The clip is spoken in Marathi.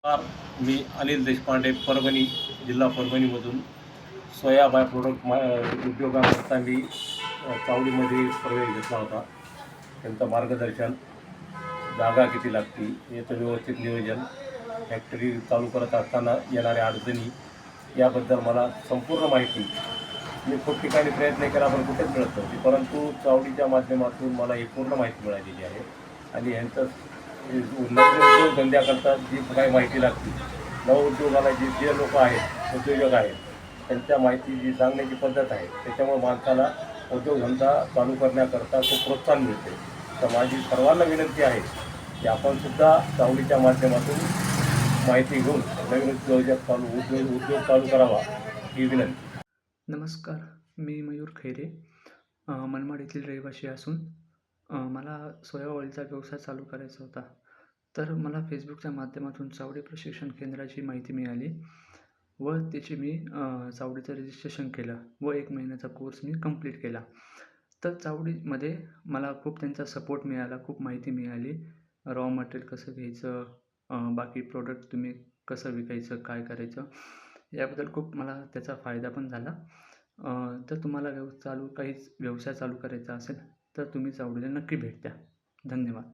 नमस्कार. मी अनिल देशपांडे, परभणी, जिल्हा परभणीमधून सोया बाय प्रोडक्ट उद्योगाकरता मी चावडीमध्ये प्रवेश घेतला होता. त्यांचं मार्गदर्शन, जागा किती लागते, याचं व्यवस्थित नियोजन, फॅक्टरी चालू करत असताना येणाऱ्या अडचणी याबद्दल मला संपूर्ण माहिती. मी खूप ठिकाणी प्रयत्न केला पण कुठेच मिळत नव्हती, परंतु चावडीच्या माध्यमातून मला ही पूर्ण माहिती मिळालेली आहे. आणि ह्यांचं नवीन उद्योगधंद्याकरता जी काही माहिती लागते, नवउद्योगाला जे लोक आहेत, उद्योजक आहेत, त्यांच्या माहिती जी सांगण्याची पद्धत आहे, त्याच्यामुळे माणसाला उद्योगधंदा चालू करण्याकरता खूप प्रोत्साहन मिळते. तर माझी सर्वांना विनंती आहे की आपणसुद्धा चावडीच्या माध्यमातून माहिती घेऊन नवीन उद्योग चालू करावा, ही विनंती. नमस्कार. मी मयूर खैरे, मनमाड येथील रहिवासी असून मला सोया ऑइलचा व्यवसाय चालू करायचा होता. तर मला फेसबुकच्या माध्यमातून चावडी प्रशिक्षण केंद्राची माहिती मिळाली व त्याची मी चावडीचं रजिस्ट्रेशन केलं व 1 महिन्याचा कोर्स मी कंप्लीट केला. तर चावडीमध्ये मला खूप त्यांचा सपोर्ट मिळाला, खूप माहिती मिळाली. रॉ मटेरियल कसं घ्यायचं, बाकी प्रोडक्ट तुम्ही कसं विकायचं, काय करायचं, याबद्दल खूप मला त्याचा फायदा पण झाला. तर तुम्हाला काहीच व्यवसाय चालू करायचा असेल, तर तुम्ही चावडीला नक्की भेट द्या. धन्यवाद.